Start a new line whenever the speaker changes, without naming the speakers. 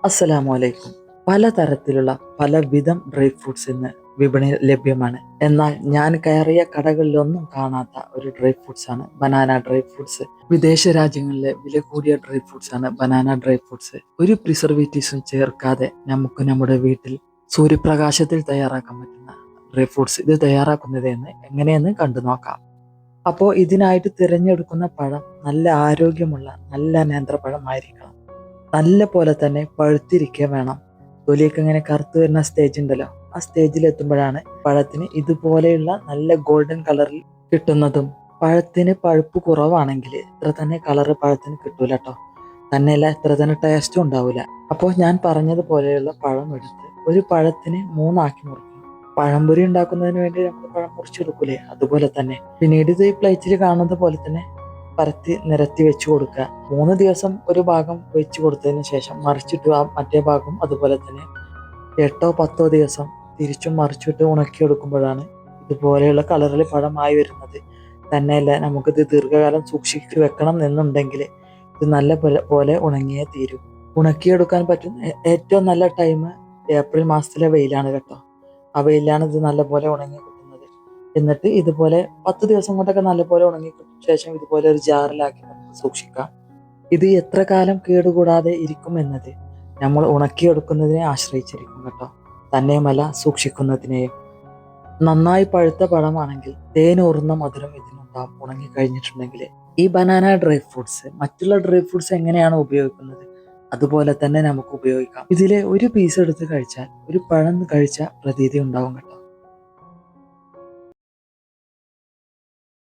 അസ്സലാമു അലൈക്കും. പലതരത്തിലുള്ള പലവിധം ഡ്രൈ ഫ്രൂട്ട്സ് ഇന്ന് വിപണിയിൽ ലഭ്യമാണ്. എന്നാൽ ഞാൻ കയറിയ കടകളിലൊന്നും കാണാത്ത ഒരു ഡ്രൈ ഫ്രൂട്ട്സ് ആണ് ബനാന ഡ്രൈ ഫ്രൂട്ട്സ്. വിദേശ രാജ്യങ്ങളിലെ വില കൂടിയ ഡ്രൈ ഫ്രൂട്ട്സ് ആണ് ബനാന ഡ്രൈ ഫ്രൂട്ട്സ്. ഒരു പ്രിസർവേറ്റീവ്സും ചേർക്കാതെ നമുക്ക് നമ്മുടെ വീട്ടിൽ സൂര്യപ്രകാശത്തിൽ തയ്യാറാക്കാൻ പറ്റുന്ന ഡ്രൈ ഫ്രൂട്ട്സ്. ഇത് തയ്യാറാക്കുന്നത് എങ്ങനെയെന്ന് കണ്ടു നോക്കാം. അപ്പോൾ ഇതിനായിട്ട് തിരഞ്ഞെടുക്കുന്ന പഴം നല്ല ആരോഗ്യമുള്ള നല്ല നേന്ത്രപ്പഴമായിരിക്കണം. നല്ല പോലെ തന്നെ പഴുത്തിരിക്കുക വേണം. തൊലിയൊക്കെ ഇങ്ങനെ കറുത്ത് വരുന്ന സ്റ്റേജ് ഉണ്ടല്ലോ, ആ സ്റ്റേജിൽ എത്തുമ്പോഴാണ് പഴത്തിന് ഇതുപോലെയുള്ള നല്ല ഗോൾഡൻ കളറിൽ കിട്ടുന്നതും. പഴത്തിന് പഴുപ്പ് കുറവാണെങ്കിൽ ഇത്ര തന്നെ കളറ് പഴത്തിന് കിട്ടൂല കേട്ടോ. തന്നെയല്ല ഇത്ര തന്നെ ടേസ്റ്റും ഉണ്ടാവില്ല. അപ്പോൾ ഞാൻ പറഞ്ഞതുപോലെയുള്ള പഴം എടുത്ത് ഒരു പഴത്തിന് മൂന്നാക്കി മുറിക്കും. പഴംപൊരി ഉണ്ടാക്കുന്നതിന് വേണ്ടി നമ്മൾ പഴം മുറിച്ചെടുക്കൂലേ, അതുപോലെ തന്നെ. പിന്നീട് ഇത് ഈ പ്ലേറ്റിൽ കാണുന്നത് പോലെ തന്നെ പരത്തി നിരത്തി വെച്ച് കൊടുക്കുക. 3 ദിവസം ഒരു ഭാഗം വെച്ച് കൊടുത്തതിന് ശേഷം മറിച്ചിട്ട് ആ മറ്റേ ഭാഗം അതുപോലെ തന്നെ 8-10 ദിവസം തിരിച്ചും മറിച്ചിട്ട് ഉണക്കിയെടുക്കുമ്പോഴാണ് ഇതുപോലെയുള്ള കളറിൽ പഴമായി വരുന്നത്. തന്നെയല്ല നമുക്കിത് ദീർഘകാലം സൂക്ഷിച്ച് വെക്കണം എന്നുണ്ടെങ്കിൽ ഇത് നല്ല പോലെ ഉണങ്ങിയേ തീരൂ. ഉണക്കിയെടുക്കാൻ പറ്റുന്ന ഏറ്റവും നല്ല ടൈം ഏപ്രിൽ മാസത്തിലെ വെയിലാണ് കേട്ടോ. ആ വെയിലാണ് ഇത് നല്ലപോലെ ഉണങ്ങി കിട്ടുന്നത്. എന്നിട്ട് ഇതുപോലെ 10 ദിവസം കൊണ്ടൊക്കെ നല്ലപോലെ ഉണങ്ങി കിട്ടിയ ശേഷം ഇതുപോലെ ഒരു ജാറിലാക്കി നമുക്ക് സൂക്ഷിക്കാം. ഇത് എത്ര കാലം കേടുകൂടാതെ ഇരിക്കും എന്നത് നമ്മൾ ഉണക്കിയെടുക്കുന്നതിനെ ആശ്രയിച്ചിരിക്കും കേട്ടോ. തന്നെയുമല്ല സൂക്ഷിക്കുന്നതിനെയും. നന്നായി പഴുത്ത പഴമാണെങ്കിൽ തേനൂറുന്ന മധുരം ഇതിനുണ്ടാവും ഉണങ്ങി കഴിഞ്ഞിട്ടുണ്ടെങ്കിൽ. ഈ ബനാന ഡ്രൈ ഫ്രൂട്ട്സ് മറ്റുള്ള ഡ്രൈ ഫ്രൂട്ട്സ് എങ്ങനെയാണ് ഉപയോഗിക്കുന്നത് അതുപോലെ തന്നെ നമുക്ക് ഉപയോഗിക്കാം. ഇതിലെ ഒരു പീസ് എടുത്ത് കഴിച്ചാൽ ഒരു പഴം കഴിച്ച പ്രതീതി ഉണ്ടാവും കേട്ടോ.